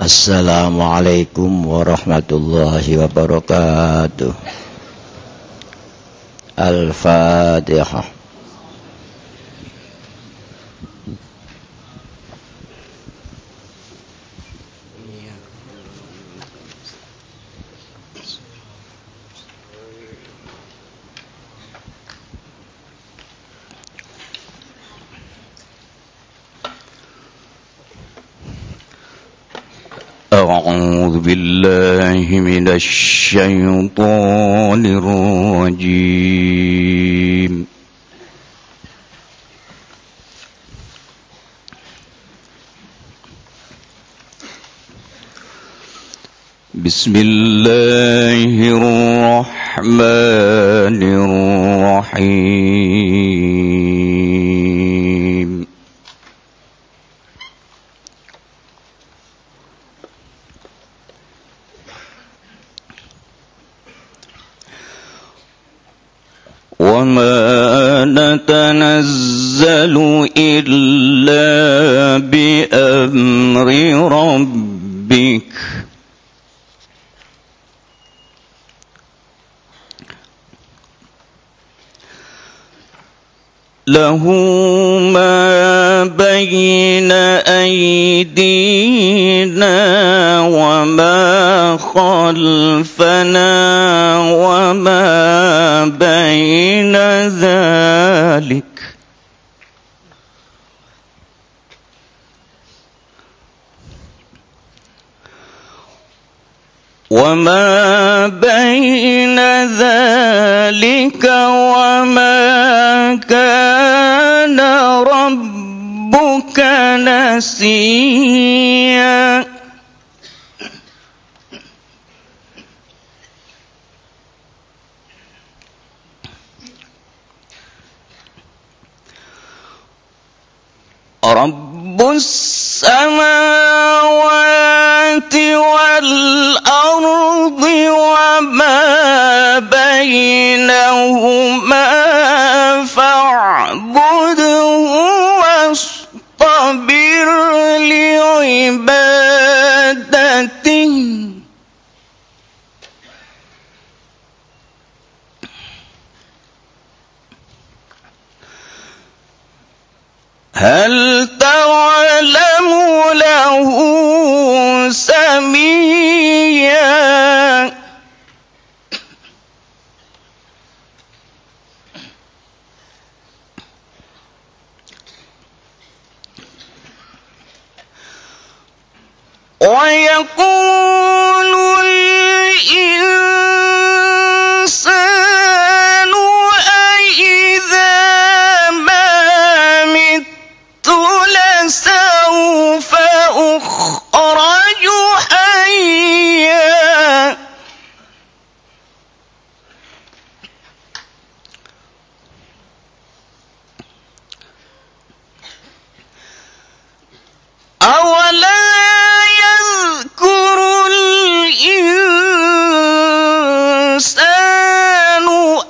Assalamualaikum warahmatullahi wabarakatuh. Al-Fatihah. أعوذ بالله من الشيطان الرجيم. بسم الله الرحمن الرحيم. وما نتنزل إلا بأمر ربك له ما بين أيدينا وما خلفنا وما بين ذلك وما كان ربك نسيا. رب السماوات والأرض وما بينهما فاعبده واصطبر لعبادته هل تعلم له سميا. ويقول الإنسان أإذا ما مت لسوف أخرج حيا. أولا يذكر الإنسان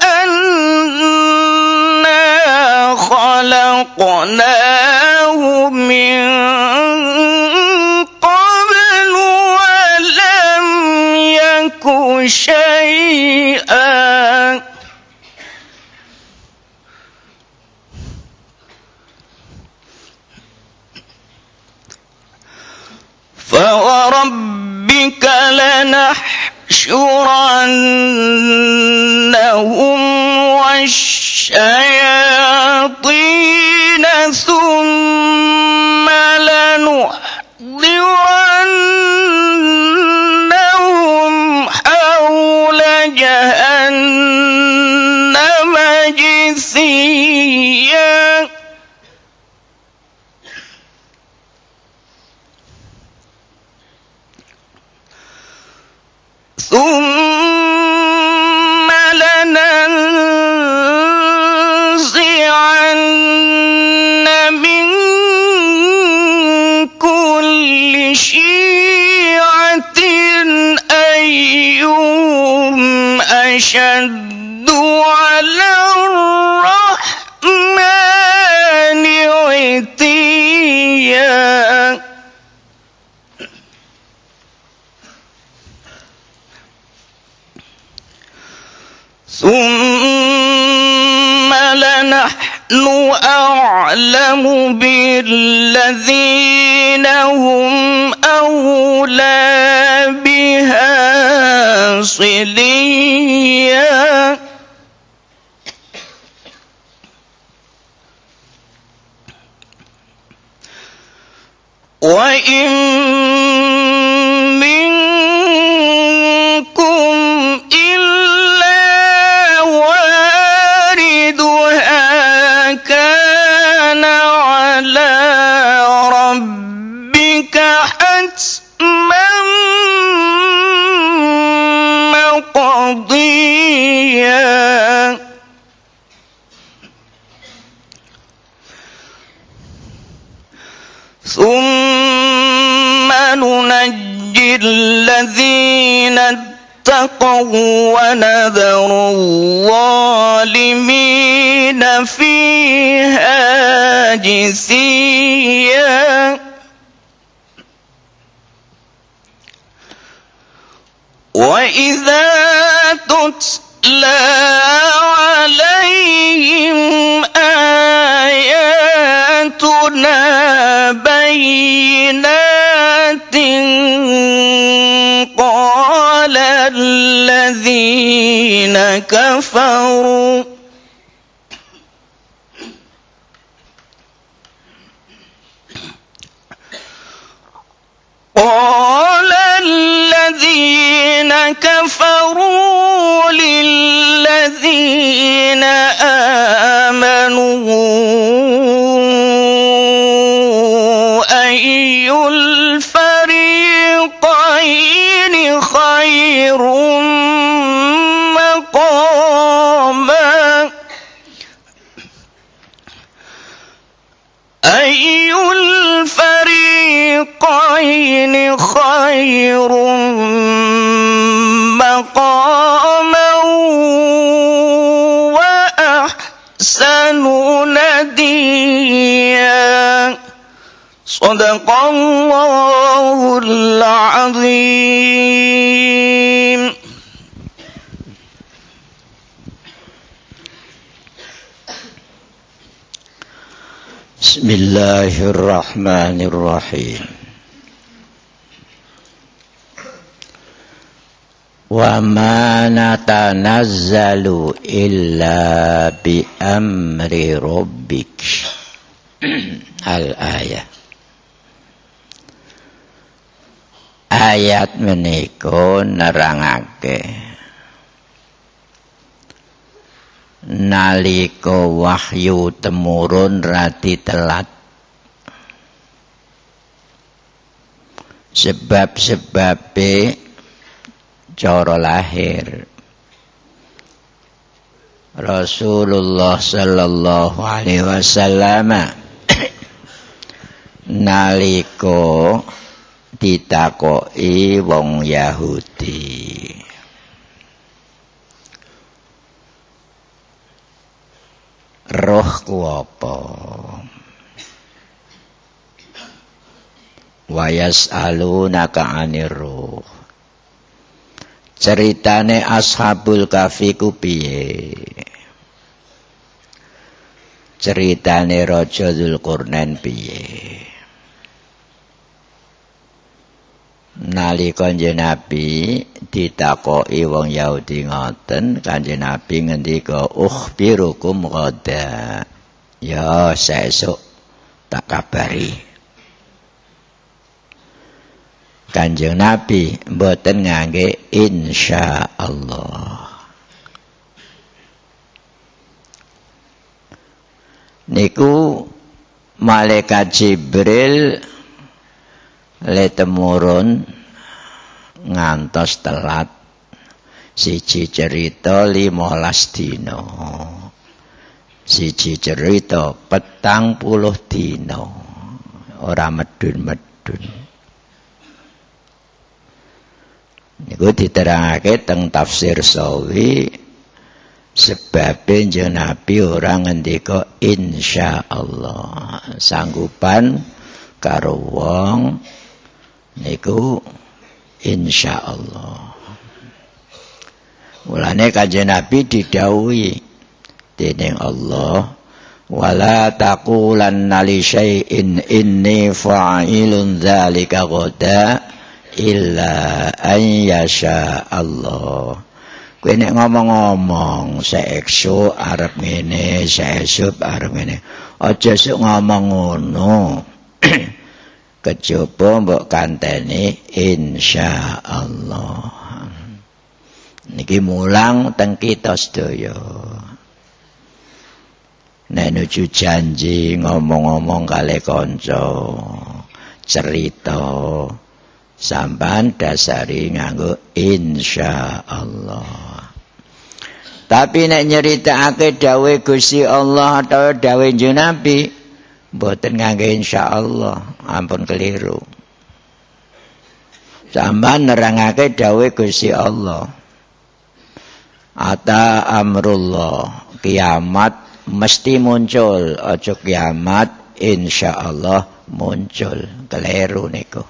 أنا خلقناه من قبل ولم يك شيئا. فوربك لنحشرنهم والشياطين ثم لنحضرنهم حول جهنم جثيا. ثم لننزعن من كل شيعة أيهم أشد على الرحمن عتيا. ثم لنحن أعلم بالذين هم أولى بها صليا وإن منكم إلا واردها كان على ربك حتما مقضيا ثم ننجي الذين اتقوا ونذر الظالمين فيها جثيا وإذا تتلى عليهم آياتنا بينات قال الذين كفروا للذين آمنوا أي الفريقين خير مقاما أي الفريقين خير مقاما وأحسن نديا صدق الله العظيم. Bismillahirrahmanirrahim. Wa ma natanazzalu illa bi amri rabbik. Al-ayah. Ayat menika nerangake nalika wahyu temurun radi telat sebab-sebabe cara lahir Rasulullah sallallahu alaihi wasallam nalika ditakoki wong Yahudi roh ku apa wa yas'alunaka 'anir ruh ceritane ashabul kahfi ku piye ceritane Raja Dzulqarnain piye nalika Kanjeng Nabi ditakoki wong Yahudi ngoten Kanjeng Nabi ngendika ukhbirukum ghada ya sesuk tak kabari Kanjeng Nabi mboten ngangge insyaallah niku malaikat Jibril le temurun ngantos telat siji cerita 15 dina siji cerita 40 dina ora medun-medun niku diterangake teng tafsir Sawi sebabe Kanjeng Nabi ora ngendika insyaallah sanggupan karo wong niku insyaallah Mulane Kanjeng Nabi didhawuhi dening Allah, wala taqulanna li syai'in inni fa'ilun dzalika ghadan illa an yasha Allah. Kowe nek ngomong-ngomong saesuk arep ngene, saesuk arep ngene, aja sok ngomong ngono. Kejaba mbok kanteni insyaallah. Niki mulang teng kita sedaya. Nek nuju janji ngomong-ngomong kali kanca, cerita sampean dasari nganggo insyaallah. Tapi nek nyeritakake dawuh Gusti Allah atau dawuh Nabi, mboten nganggo insyaallah, ampun keliru. Sampeyan nerangake dawuh Gusti Allah. Ata amrullah, kiamat mesti muncul, aja kiamat insyaallah muncul. Keliru niku.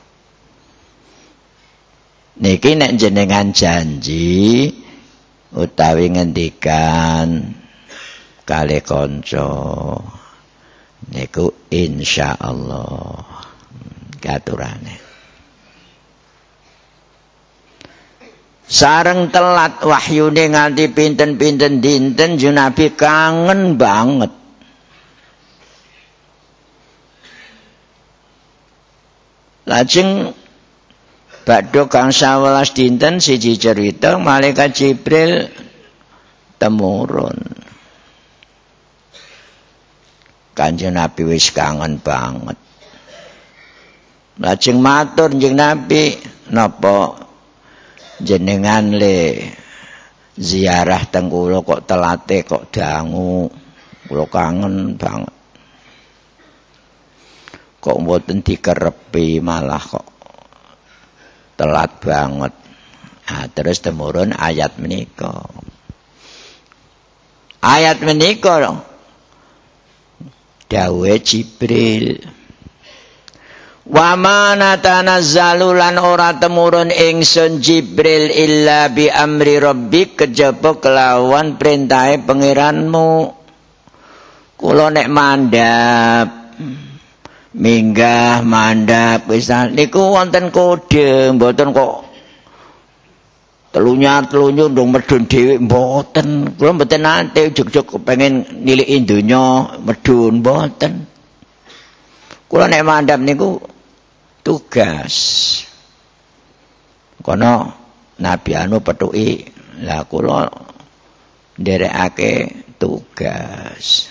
Niki nek jenengan janji utawi ngendikan kali kanca niku insyaallah katurane. Sareng telat wahyune nganti pinten-pinten dinten Nabi kangen banget. Lajeng badhe kang 11 dinten siji cerita malaikat Jibril temurun. Kanjeng Nabi wis kangen banget. Lajeng matur Kanjeng Nabi, napa jenengan le ziarah teng kula kok telate kok dangu, kula kangen banget. Kok mboten dikerepi malah kok telat banget. Nah, terus temurun ayat menika. Ayat menika dawuh Jibril. Wa ma natanazzalu lan ora temurun ingsun Jibril illa bi amri rabbik, kejaba kelawan perintahe pangeranmu. Kula nek mandhap minggah mandhap wis niku wonten kode, mboten kok telunyar-telunyur ndung medun dhewe mboten. Kula mboten nate ujug-ujug kepengin niliki donya medun mboten. Kula nek mandhap niku tugas. Kono Nabi anu petuki, lah kula nderekake tugas.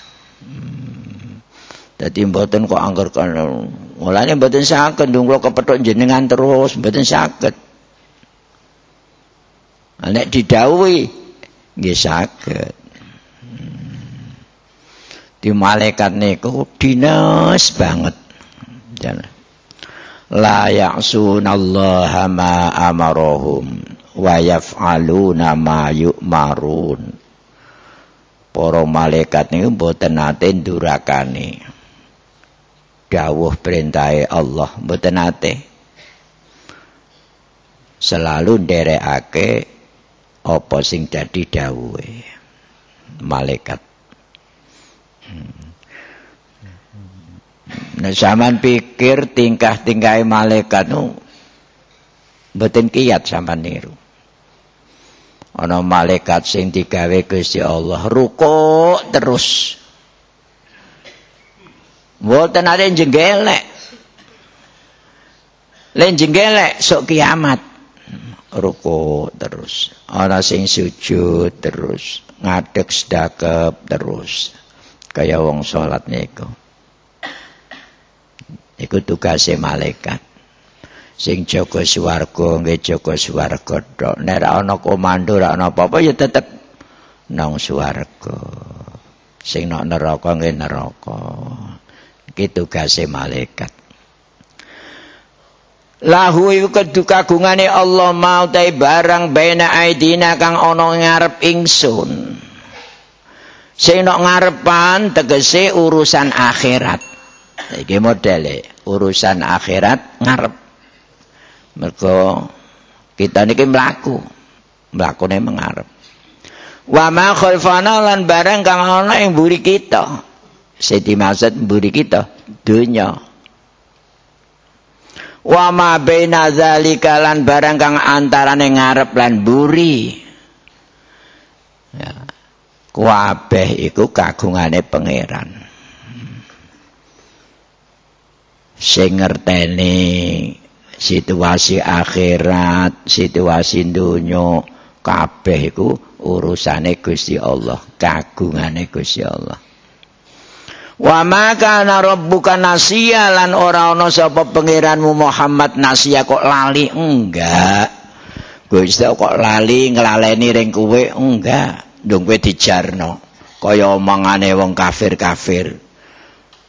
Dadi mboten kok angger kono. Mulane mboten saged ndung kula kepethuk jenengan terus, mboten saged. Nek didhawuhi nggih saged. Di malaikat niku dinas banget. Jangan. La ya'sunallaha ma amarahum wa yaf'aluna ma yu'marun. Para malaikat niku mboten nate ndurakani dawuh perintahe Allah, mboten nate. Selalu nderekake apa sing dadi dawuhe malaikat. Nah, sampean pikir tingkah-tingkahe malaikat nu mboten kiyat sampean niru. Ana malaikat sing digawe Gusti Allah rukuk terus. Mboten ate jenggelek. Len jenggelek sok kiamat. Rukuk terus. Ana sing sujud terus, ngadeg sedekap terus. Kaya wong salat niku. Iku tugase malaikat. Sing jaga swarga nggih jaga swarga tok. Nek ora ana komando, ora ana apa-apa ya tetep nang swarga. Sing nang neraka nggih neraka. Iki tugase malaikat. Lahu iku kedukagungane Allah mau ta barang baina aidina kang ana ngarep ingsun. Sing nok ngarepan tegese urusan akhirat. Iki modele urusan akhirat ngarep. Mergo kita niki mlaku. Mlakune mengarep. Wa ma khalfana lan barang kang ana ing mburi kita. Sing dimaksud mburi kita dunya. Wa ma baina zalika lan barang kang antarane ngarep lan mburi. Ya. Kabeh iku kagungane pangeran. Sing ngerteni situasi akhirat, situasi dunya, kabeh iku urusane Gusti Allah, kagungane Gusti Allah. Wa ma kana rabbuka nasiya lan ora ana sapa pangeranmu Muhammad nasiya kok lali enggak. Gusti kok lali nglaleni ring kowe enggak. Ndung kowe dijarno kaya omongane wong kafir-kafir.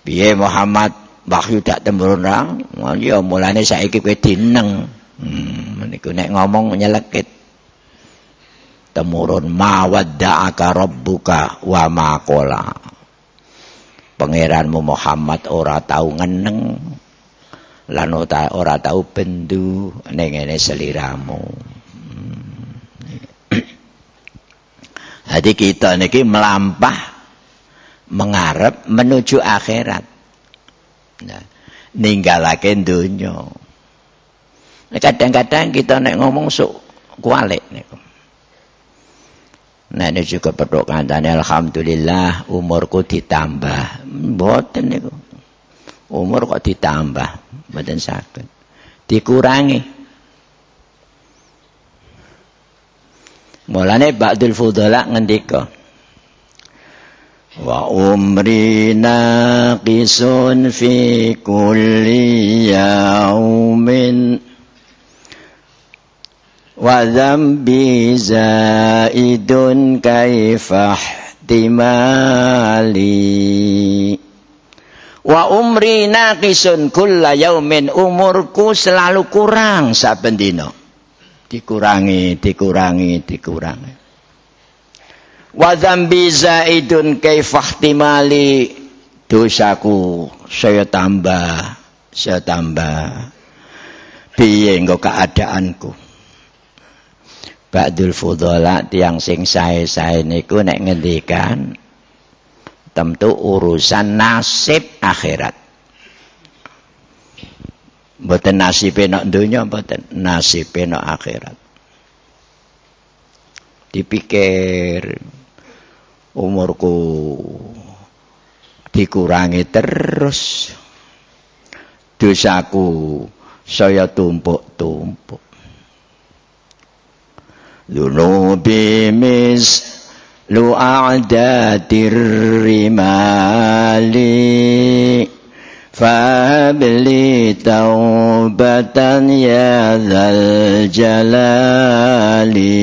Piye Muhammad wahyu dak tembrang, ya mulane saiki kowe dineng. Meniku nek ngomong nyelekit. Temurun ma wadda'aka rabbuka wa ma qala. Pangeranmu Muhammad ora tau ngeneng lan ora tau bendu ning ngene seliramu. Jadi kita niki melampah mengarep menuju akhirat. Nah, ninggalake dunya. Kadang-kadang kita nek ngomong sok kualik niku. Nah ini juga pedok kandhane alhamdulillah umurku ditambah. Mboten niku. Umur kok ditambah, mboten saged. Dikurangi. Mulane ba'dul fudhala ngendika wa umri naqisun fi kulli yaumin wa dzambi zaidun kaifa ihtimali wa umri naqisun kulla yaumin umurku selalu kurang saben dina dikurangi. Wa dzambi zaidun kaifa ihtimali dosaku saya tambah. Piye engko keadaanku. Ba'dul fudhala tiyang sing sae-sae niku nek ngendikan tentu urusan nasib akhirat. Mboten nasibe nek donya, mboten nasibe nek akhirat. Dipikir umurku dikurangi terus, dosaku saya tumpuk-tumpuk. Dunubi mislu a'dadir rimali Fabli taubatan ya dzal jalali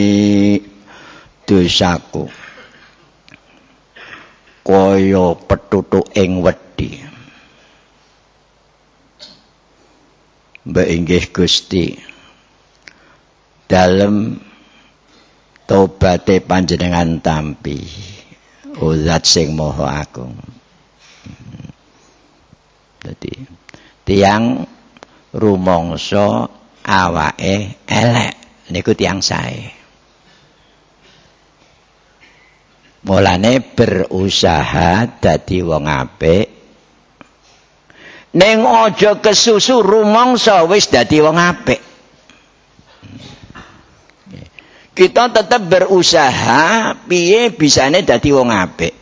dosaku kaya petutuk ing wedi. Mbak inggih Gusti dalem taubate panjenengan tampi Zat sing Maha Agung. Jadi tiang rumangsa awake elek niku tiang sae. Mulane berusaha dadi wong apik. Ning aja kesusu rumangsa wis dadi wong apik. Kita tetap berusaha piye bisane dadi wong apik.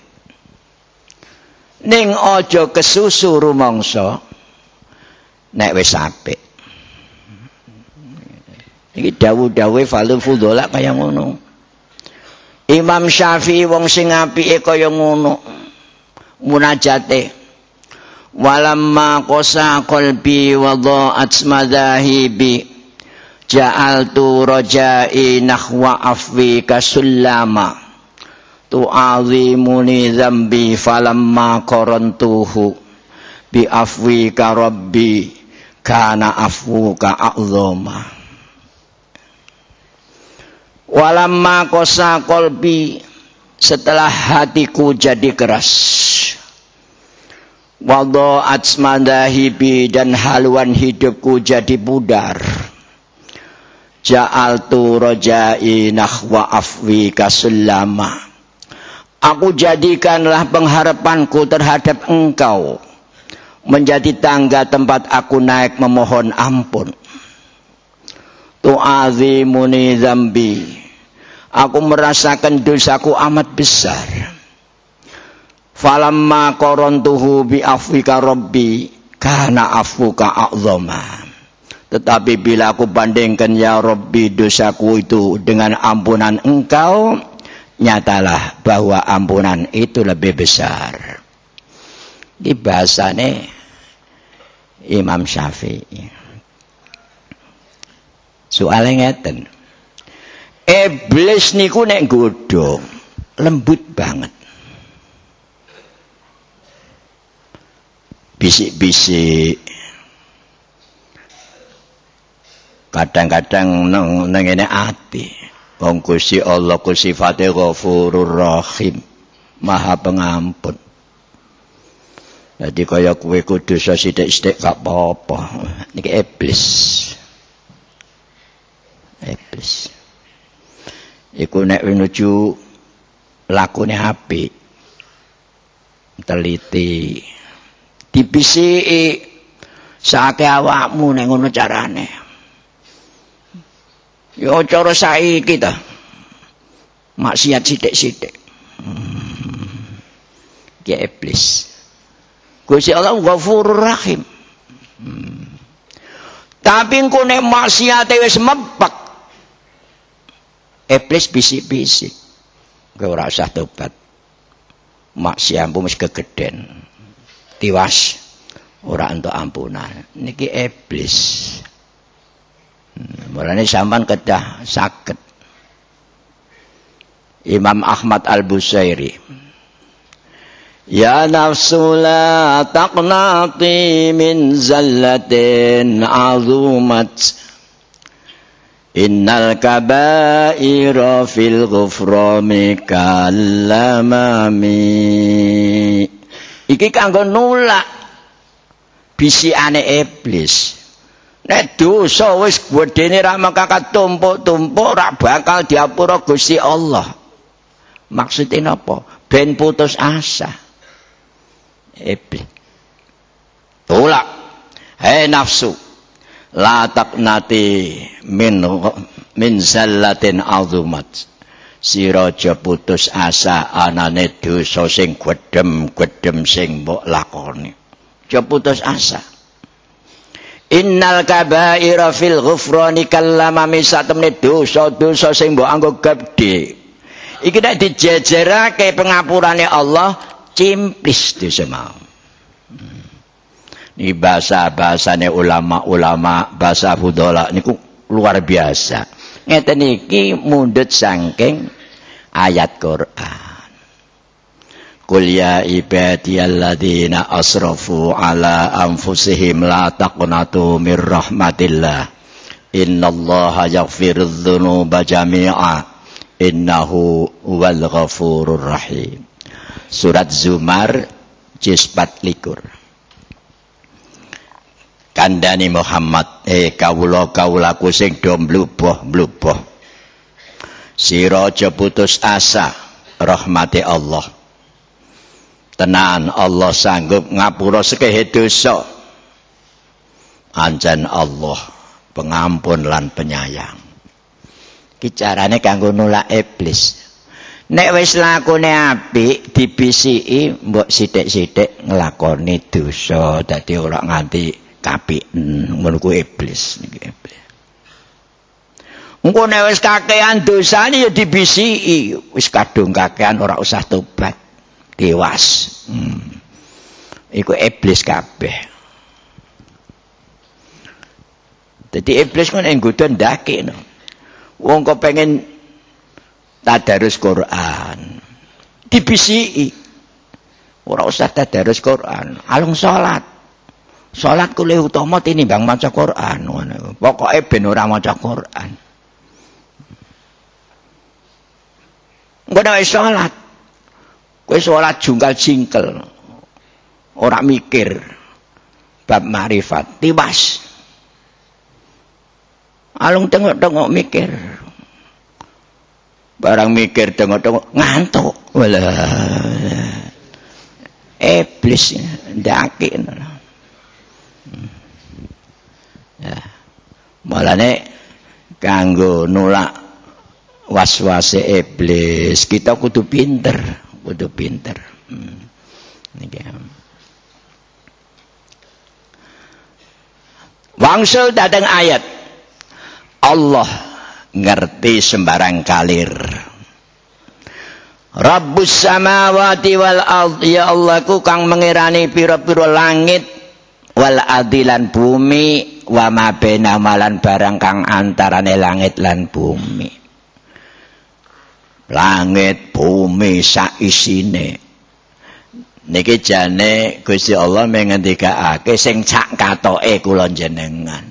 Ning aja kesusu rumangsa nek wis apik. Iki dawuh-dawuhe Fadhil Fudhala kaya ngono. Imam Syafi'i wong sing apike kaya ngono. Munajate walamma qasa qalbi wa dha'at madhahibi ja'altu raja'i nahwa afwika sullama tu'azimuni dzambi falamma qarantuhu bi afwika rabbi kana afwuka a'zama. Walamma qasa qalbi setelah hatiku jadi keras, wadha'at madhahibi dan haluan hidupku jadi pudar, ja'altu raja'i nahwa afwika sullama Aku jadikanlah pengharapanku terhadap engkau menjadi tangga tempat aku naik memohon ampun. Tu'azimuni zambi, aku merasakan dosaku amat besar. Falamma qarantuhu bi afwika rabbi kana afwuka a'zama. Tetapi bila aku bandingkan ya Rabbi dosaku itu dengan ampunan engkau, nyatalah bahwa ampunan itu lebih besar. Di bahasane Imam Syafi'i. Soalnya ngeten. Iblis niku nek godhong lembut banget. Bisik-bisik. Kadang-kadang nang ngene ati. Wong Gusti Allah ku sifate Ghafurur Rahim, Maha Pengampun. Jadi kaya kowe ku dosa sithik-sithik gak apa-apa. Niki iblis. Iblis. Iku nek menuju lakune apik. Teliti. Dibisiki saake awakmu nek ngono carane. Ya cara saiki ta. Maksiat sithik-sithik. Ki iblis. Gusti Allah Ghafurur Rahim. Tapi engko nek maksiate wis mepek. Iblis bisik-bisik. Kowe ora usah tobat. Maksiatmu wis kegeden. Tiwas ora entuk ampunan. Niki iblis. Mulane sampean kedah saged. Imam Ahmad Al-Busairi. Ya nafsu la taqnati min zallatin azumat. Innal kabaira fil ghufrani kallamami. Iki kanggo nulak bisikane iblis. Nek dosa wis gedene ra mangkat tumpuk-tumpuk ra bakal diapura Gusti Allah. Maksudnya napa? Ben putus asa. Iblis. Tolak. Hei nafsu. La taqnati min zallatin azumat. Sira aja putus asa anane dosa sing gedhem-gedhem sing mbok lakoni. Aja putus asa. Innal kabaira fil ghufrani kallamami satemene dosa-dosa sing mbok anggo gedhe. Iki nek dijejerake pengapurane Allah cimplis dosa mau. Ini bahasa-bahasane ulama-ulama, bahasa fudola niku luar biasa. Ngeten iki mundhut saking ayat Quran. Qul ya ibadiyalladzina asrafu ala anfusihim la taqnatu mir rahmatillah. Innallaha yaghfirudz dzunuba jami'a. Innahu huwal ghafurur rahim. Surat Zumar juz 24. Kandhani Muhammad, kawula-kawulaku sing do mlubuh-mlubuh. Sira aja putus asa rahmate Allah. Tenan Allah sanggup ngapura sekeh dosa. Anjan Allah pengampun lan penyayang. Ki carane kanggo nolak iblis. Nek wis lakone apik dibisiki mbok sithik-sithik nglakoni dosa dadi ora nganti kapiken. Ngono ku iblis niki iblis. Engko nek wis kakean dosane ya dibisiki, wis kadung kakean ora usah tobat. Tewas. Iku iblis kabeh. Dadi iblis kan nggodha ndakekno. Wong kok pengen tadarus Quran. Dibisiki. Ora usah tadarus Quran, alung salat. Salat ku luwih utama tinimbang maca Quran ngono. Pokoke ben ora maca Quran. Engko nek salat kowe salat jungkal jingkel. Ora mikir bab makrifat, tiwas. Alung tengok-tengok mikir. Barang mikir tengok-tengok ngantuk. Walah. Iblis ndaki. Ya. Malane kanggo nolak waswase iblis kita kudu pinter. Niki. Wangsul datang ayat Allah ngerti sembarang kalir. Rabbus samawati wal ard, ya Allah ku kang mengirani pira-pira langit wal adilan bumi wa ma bainahuma lan barang kang antarane langit lan bumi. Langit bumi sak isine. Niki jane Gusti Allah mengendikake sing sak katoke kula jenengan.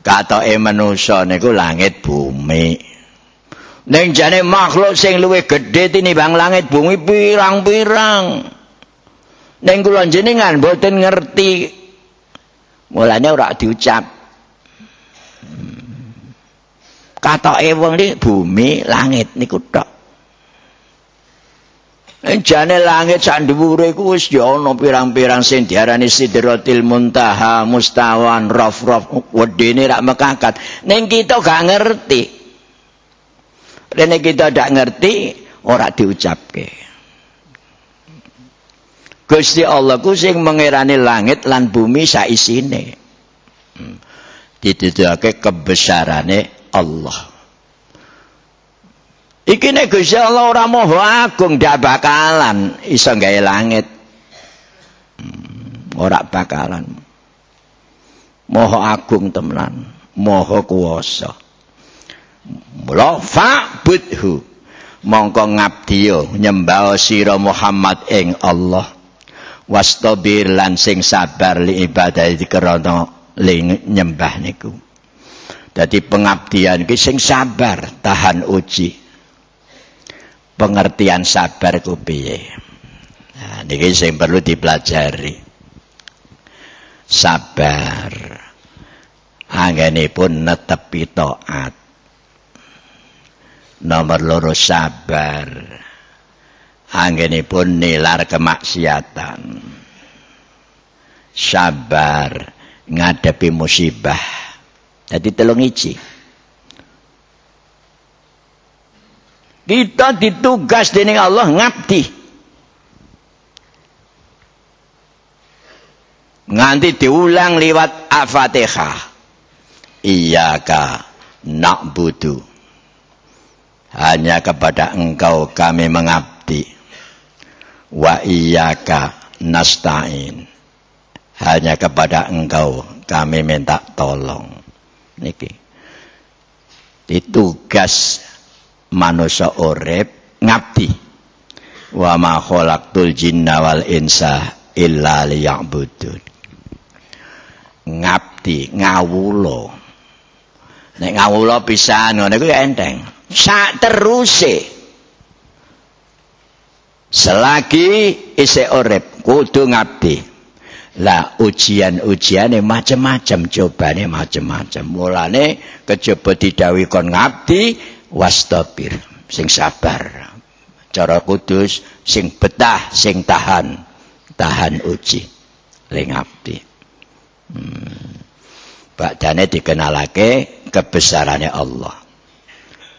Katoke manusa niku langit bumi. Ning jane makhluk sing luwih gedhe tinimbang langit bumi pirang-pirang. Ning kula jenengan mboten ngerti. Mulane ora diucap. Katoke wong iki bumi, langit niku tok. Ning jane langit sak dhuwure iku wis ya ana pirang-pirang sing diarani Sidratil Muntaha, Mustawan, Raf-raf, wedine rak mekakat. Ning kita gak ngerti. Rene kita ndak ngerti, ora diucapke. Gusti Allah ku sing mengirani langit lan bumi sak isine. Ditutake kebesarane Allah. Iki nek Gusti Allah ora maha agung ndak bakalan iso gawe langit. Ora bakalan. Maha agung temenan, maha kuwasa. Mula fa'budhu mongko ngabdiyo nyembah sira Muhammad ing Allah wastabir lan sing sabar li ibadah krana nyembah niku. Dadi pengabdian iki sing sabar tahan uji. Pengertian sabar ku piye? Nah, niki sing perlu dipelajari. Sabar anggenipun netepi taat. Nomor loro sabar anggenipun nilar kemaksiatan. Sabar ngadepi musibah. Jadi telung iji. Kita ditugas dening Allah ngabdi. Nganti diulang liwat Al-Fatihah. Iyyaka na'budu. Hanya kepada Engkau kami mengabdi. Wa iyyaka nasta'in. Hanya kepada Engkau kami minta tolong. Niki. Ditugas manusia urip ngabdi. Wa ma khalaqtul jinna wal insa illa liya'budun. Ngabdi, ngawula. Nek ngawula pisan ngono iku enteng. Sak teruse selagi isih urip kudu ngabdi. Lah ujian-ujiane macam-macam, cobane macam-macam. Mulane kejaba didhawuhi kon ngabdi wastabir, sing sabar. Cara kudus sing betah, sing tahan uji le ngabdi. Badane dikenalake kebesarane Allah.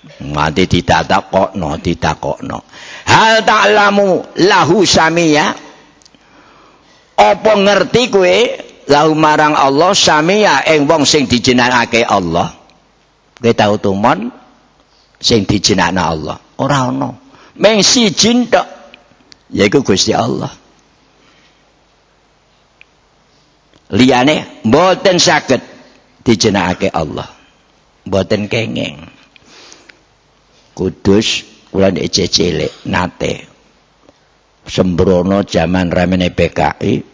Nganti ditakokno. Hal ta'lamu lahu samia? Apa ngerti kowe lahu marang Allah samia ing wong sing dijenengake Allah? Kowe tau tumon sing dijenengna Allah? Ora ana. Mung siji tok, yaiku Gusti Allah. Liyane mboten saged dijenengake Allah. Mboten kenging. Kudus kula nek cilik nate sembrono jaman ramene PKI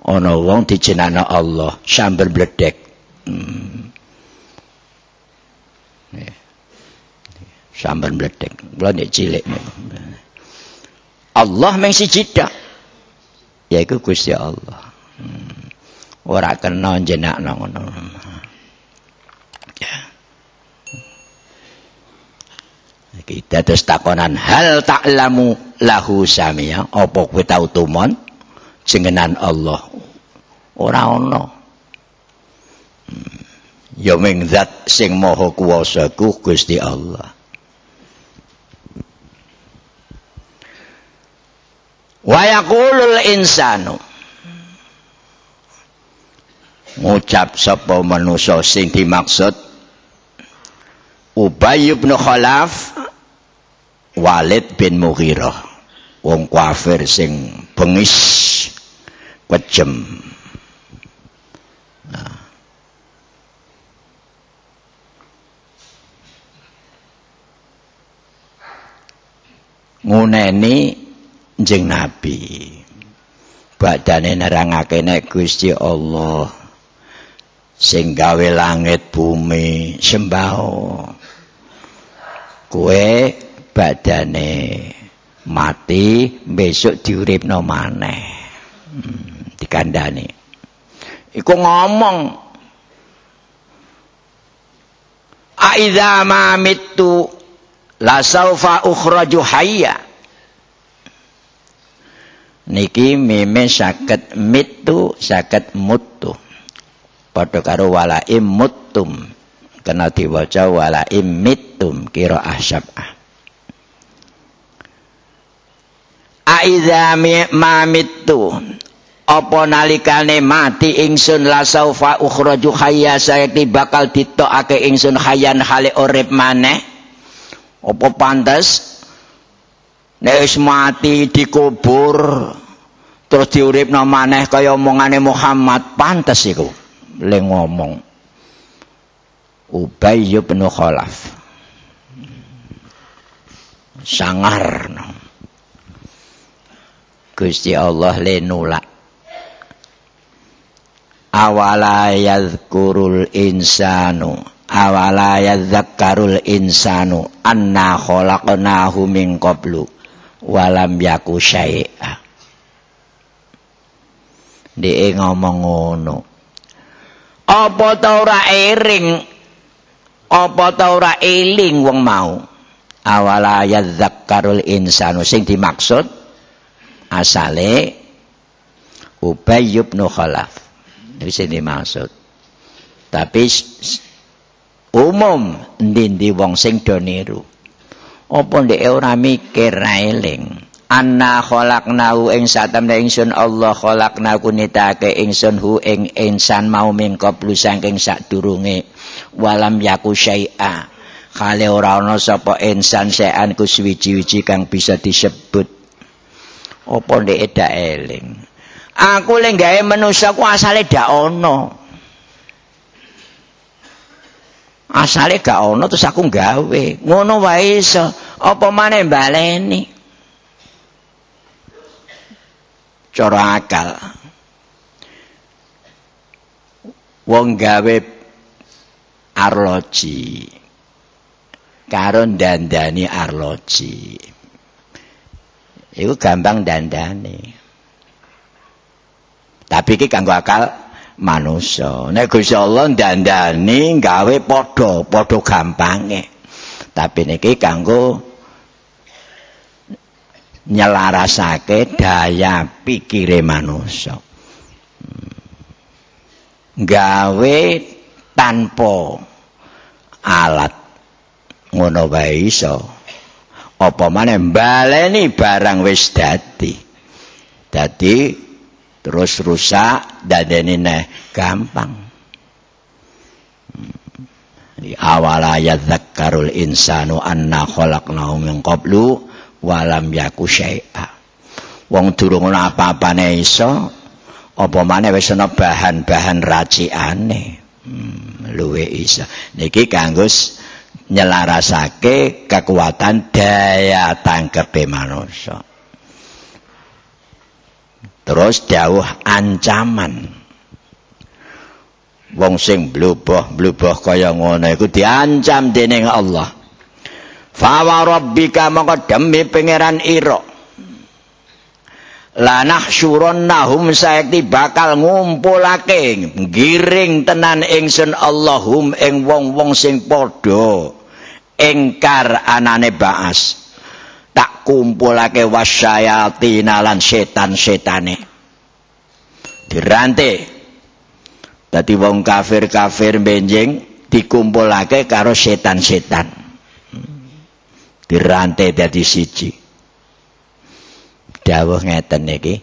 ana wong dijenengna Allah sambil bledek. Sambil bledek. Kula nek cilik Allah mung siji tok. Yaiku Gusti Allah. Ora kena jenengna ngono. Ya. niki. Dados takonan hal ta'lamu lahu samia, apa kowe tau tumon jenengan Allah? Ora ana. Ya ming zat sing maha kuwasa ku Gusti Allah. Wa yaqulul insanu, ngucap sapa manusa sing dimaksud Ubay bin Khalaf, Walid bin Mughirah, wong kafir sing bengis kejem. Nah, nguneni njeng Nabi, badane nerangake nek Gusti Allah sing gawe langit bumi sembao, kowe badane mati besok diuripno maneh. Dikandani iku ngomong aidza ma mittu la saufa ukhraju hayya. Niki mime saged mitu saged mutu, padha karo wala immutum, kena diwaca wala immitum qiraah sab'ah. Aidza ma mitu, apa nalikane mati ingsun la saufa ukhraju hayya, saiki bakal ditokake ingsun hayyan hale urip maneh. Apa pantes nek wis mati dikubur terus diuripna maneh kaya omongane Muhammad? Pantes iku le ngomong Ubay bin Khalaf. Sangar Gusti Allah le nulak. Awala yadhkurul insanu, awala yadhakkarul insanu anna khalaqnahu min qablu walam yaku syai'a. Dia ngomong ngono, apa ta ora ering, apa ta ora eling wong mau? Awala yadhakkarul insanu, sing dimaksud asale Ubay bin Khalaf, itu sing dimaksud. Tapi umum ndi wong sing do niru. Apa ndek ora mikir eling? Anna khalaqnahu ing satemene ingsun Allah khalaqnahu nitake ingsun hu ing insan mau min qablu saking sadurunge walam yaku syai'a, kale ora ana sapa insan sean ku suwiji-wiji kang bisa disebut. Apa ndek dak eling? Aku le gawe manusa ku asale dak ana. Asale gak ono terus aku gawe. Ngono wae iso. Apa maneh baleni? Cara akal. Wong gawe arloji karo dandani arloji, iku gampang dandani. Tapi iki kanggo akal manusa. Nek Gusti Allah dandani gawe padha gampange. Tapi niki kanggo nyelarasake daya pikire manusa. Gawe tanpa alat ngono wae iso. Apa maneh baleni barang wis dadi. Dadi terus rusak dadene neh gampang. Awala yadzakkarul insanu anna khalaqnahu min qablu walam yaku syai'a. Wong durung ana apa-apane iso, apa maneh wis ana bahan-bahan racikane. Luwe iso. Niki kanggo nyelarasake kekuatan daya tangkepe manusa. Terus dawuh ancaman. Wong sing bluboh kaya ngono iku diancam dening Allah. Fa wa rabbika mongko demi pangeran ira. La nahsyurannahum saiki bakal ngumpulake giring tenan ingsun Allahum ing wong-wong sing padha engkar anane baas. Tak kumpulake wasyayatina lan setan-setane. Dirantai. Dadi wong kafir-kafir benjing dikumpulake karo setan-setan. Dirantai dadi siji. Dawuh ngeten niki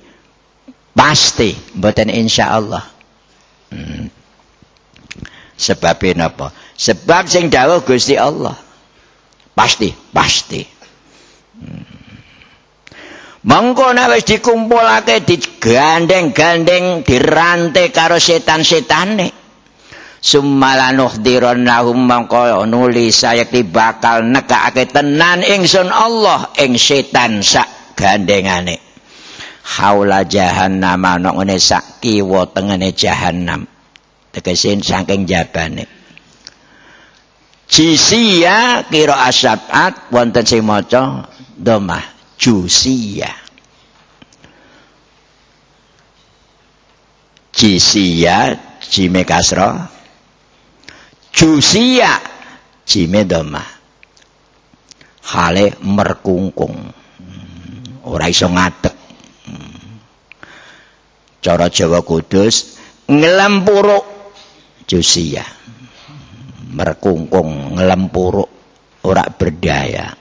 pasti mboten insyaallah. Sebabnya apa? Sebab sing dawuh Gusti Allah. Pasti. Mengko nek wis dikumpulake digandeng-gandeng dirantai karo setan-setane. Summalanuhdirannahum mangko nuli sayekti bakal nekake tenan ingsun Allah ing setan sak gandengane. Haula jahannam ana ngene sak kiwa tengene jahannam. Tegese saking jabane. Jisiya kira asyabat wonten sing maca dhammah jusiya. Jisiya jime kasra. Jusiya jime dhammah. Hale merkungkung. Ora iso ngadeg. Cara Jawa Kudus ngelempuruk jusiya. Merkungkung ngelempuruk ora berdaya.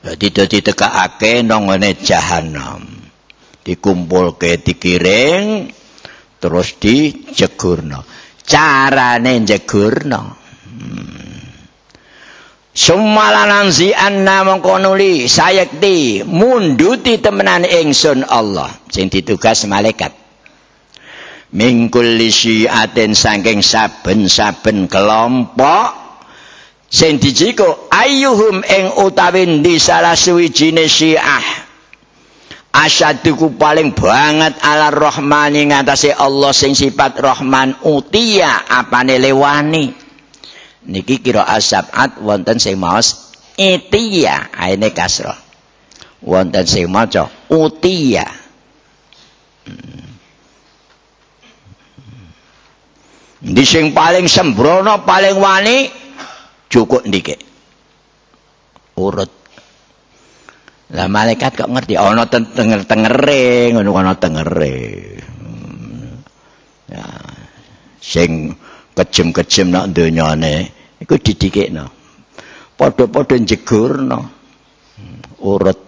Jadi ditekakake nang ngene jahanam. Dikumpulke dikiring terus dijegurna. Carane njegurna. Summalananzi anna mongko nuli sayekti munduti temenan ingsun Allah sing ditugas malaikat. Mingkul syiatin saking saben-saben kelompok sing dijiko ayyuhum ing utawi ndi salah suwijine syiah asyaduku paling banget ala rahmani ngatasé Allah sing sifat rahman utiya apane lewani niki kira asyabat wonten sing maos itiya aine kasra wonten sing maca utiya di sing paling sembrono paling wani cukup ndike urut lah malaikat kok ngerti ana tengere ngono ana tengere ya sing kejem-kejem nak donyane iku didikekno padha-padha njegurna urut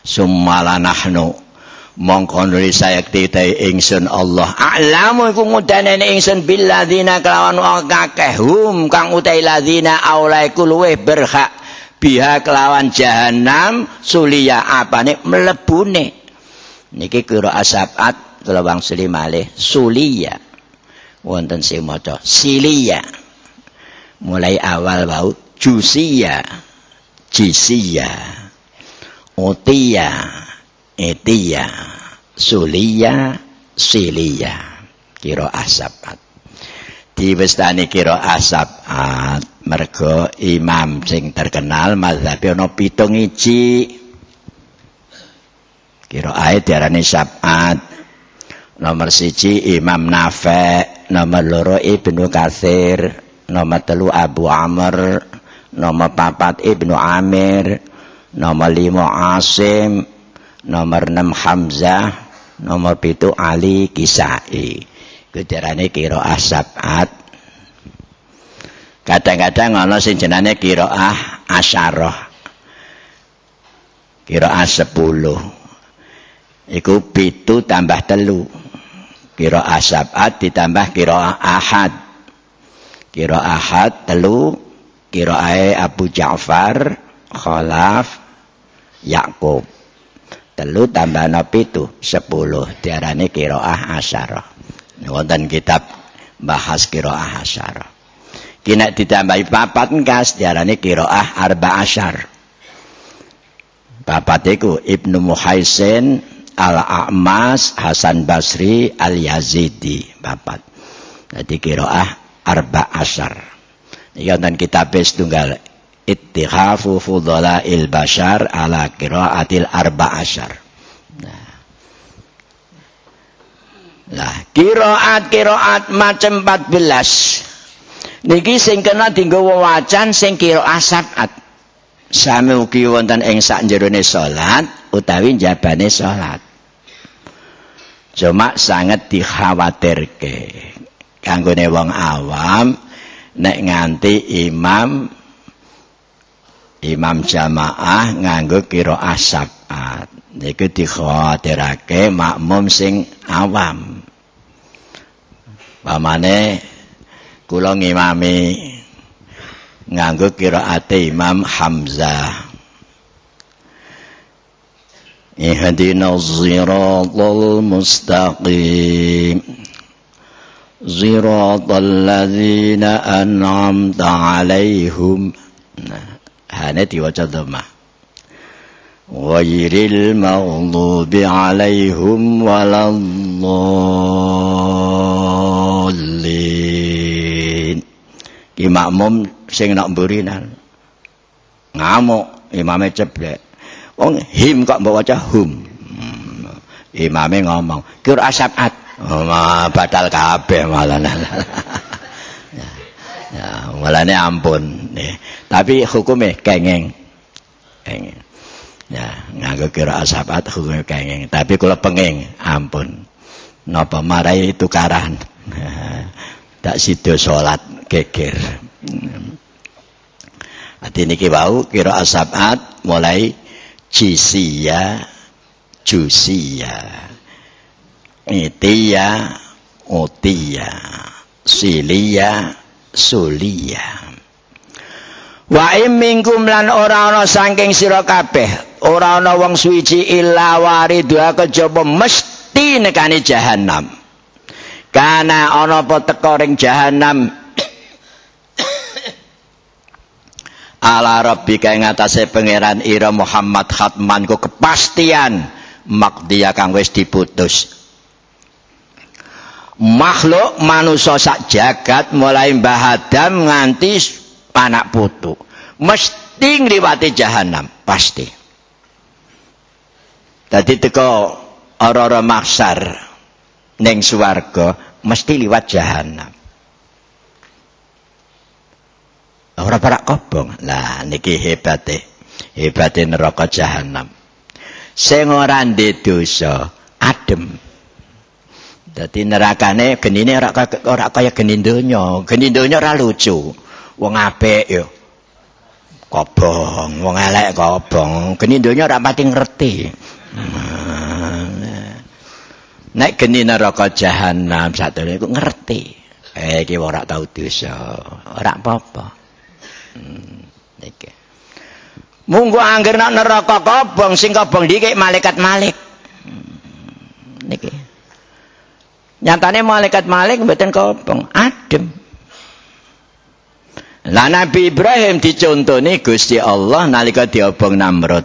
summalanahnu mongko nuli sayekti ingsun Allah a'lamu iku ngudane ingsun billadzina kelawan akeh hum kang utai ladzina aulaiku luweh berhak biha kelawan jahanam suliya apane mlebune niki kira asabat kula wangsuli malih suliya wonten sing maca siliya mulai awal wau jusiya jisiya utiya etiya suliya siliya kira asabat diwestani kira asabat mergo imam sing terkenal mazhab ana 7 iji kira ae diarani sabat nomor 1 Imam Nafi' nomor 2 Ibnu Katsir nomor 3 Abu Amr nomor 4 Ibnu Amir nomor 5 Asim nomor 6 Hamzah nomor 7 Ali Kisai kudarane qiraah sab'at kadang-kadang ana sing jenenge qiraah asyarah qiraah 10 iku 7 tambah 3 qiraah sab'at ditambah qiraah ahad qiraah ahad 3 qiraah Abu Ja'far Khalaf Yakub 3 tambah 7 10 diarani qiraah asyarah wonten kitab bahas qiraah asyarah ki nek ditambahi 4 kas diarani qiraah arba'asyar 4 iku Ibnu Muhaisin Al-A'mas Hasan Basri Al-Yazidi 4 dadi qiraah arba'asyar iki wonten kitab setunggal Ittikhafu Fudhala'il Bashar ala qiraatil arba'asyar. Nah. Lah, qiraat macam 14. Niki sing kena dienggo wacan sing qiraat sab'at. Sami ugi wonten ing sak jerone salat utawi njabane salat. Cuma sangat dikhawatirke kanggone wong awam nek nganti imam jamaah nganggo qiraat sab'at. Niku dikhawatirake makmum sing awam. Pamane kula ngimami nganggo qiraate Imam Hamzah. Ihdinas siratal mustaqim. Siratal ladzina an'amta 'alaihim. Hane diwaca dhammah. Ghairil maghdubi 'alaihim waladdallin. Ki makmum sing nak mburinan ngamuk imame ceblek. Wong him kok mbok waca hum. Imame ngomong qiraat sab'at. Batal kabeh malah. Ya, malane ampun. Tapi hukume kenging. Ya, nganggo qiraat sab'at hukume kenging. Tapi kula penging, ampun. Napa marai tukaran. Tak sida salat geger. Ati niki wau qiraat sab'at mulai jisiyah, jusiyah, itiyah, utiyah, siliyah, suliyah. Wa imingkum lan ora ana saking sira kabeh, ora ana wong suci illa waridha kejaba mesti nekani jahanam. Kana ana apa teka ring jahanam ala rabbika ing atase pangeran ira Muhammad khatman ku kepastian maqdiya kang wis diputus. Makhluk manusa sak jagat mulai Mbah Adam nganti anak putu mesti ngliwati jahanam pasti. Dadi teko ora-ora maksar ning swarga mesti liwat jahanam. Ora parak kobong. Lah niki hebate neraka jahanam. Sing ora ndek dosa adem. Dadi nerakane genine ora kaya geni donya. Geni donya ora lucu. Wong apik yo kobong, wong elek kobong. Geni donya ora pati ngerti. Nek geni neraka jahanam satune iku ngerti. Iki ora tau dosa, ora apa-apa. Niki. Munggo angger nek neraka kobong sing kobong dikek malaikat Malik. Niki. Nyatane malaikat Malik mboten kobong, adem. Lah Nabi Ibrahim dicontoni Gusti Allah nalika diobong Namrud.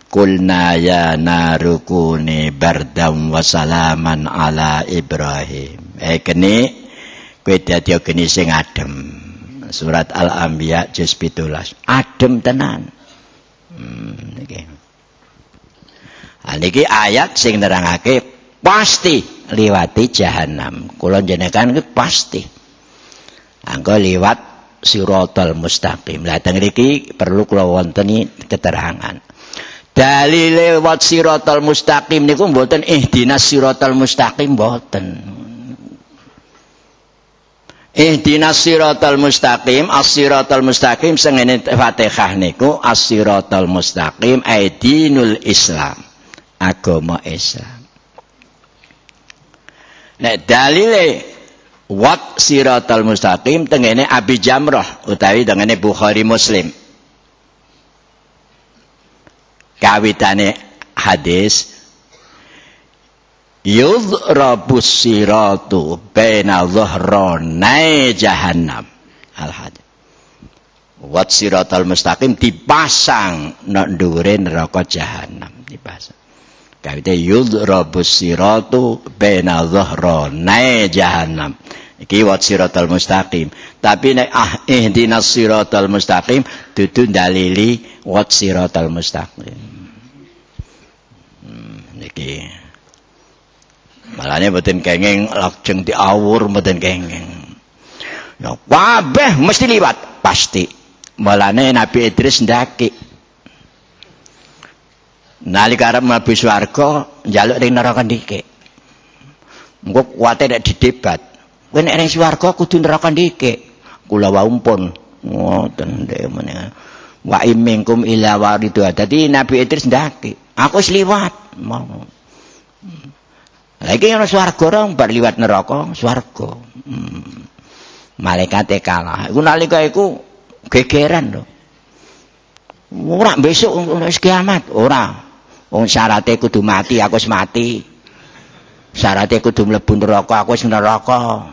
Qulna ya narukuni bardam wa salaman ala Ibrahim. Geni kowe dadi geni sing adem. Surat Al-Anbiya juz 17. Adem tenan. Niki. Niki ayat sing nerangake pasti liwati jahanam. Kula jenengan iki pasti. Anggo liwat siratal mustaqim. Lah teng mriki perlu kula wonteni keterangan. Dalil lewat siratal mustaqim niku mboten ihdinas siratal mustaqim mboten. Ihdinas siratal mustaqim, as-siratal mustaqim sengene Fatihah niku as-siratal mustaqim aidinul Islam. Agama Islam. Nek dalile wat siratal mustaqim tengene Abi Jamrah utawi tengene Bukhari Muslim. Kawitane hadis yudhrabus siratu baina dhahranai jahannam. Al-hadis. Wat siratal mustaqim dipasang nang ndhuwure neraka jahanam dipasang. Kawite yudhrabus siratu baina dhahranai jahannam. Iki wat siratal mustaqim. Tapi nek ihdinas siratal mustaqim dudu dalili wat siratal mustaqim. Niki malah Mulane mboten kenging lajeng diawur mboten kenging. Ya kabeh mesti liwat pasti. Mulane Nabi Idris ndaki. Nalika arep mlebu swarga njaluk ring neraka ndike. Engko kuwate nek didebat. Kowe nek ring swarga kudu neraka ndike. Kula waumpun ngoten ndek meneh. Wa imingkum ila waridu. Dadi Nabi Idris ndaki. Aku wis liwat mau. Lagi ana swarga ora bar liwat neraka swarga. Malaikate kalah. Iku nalika iku gegeran lho. Ora besok wis kiamat, ora. Wong syaraté kudu mati, aku wis mati. Syaraté kudu mlebu neraka, aku wis neraka.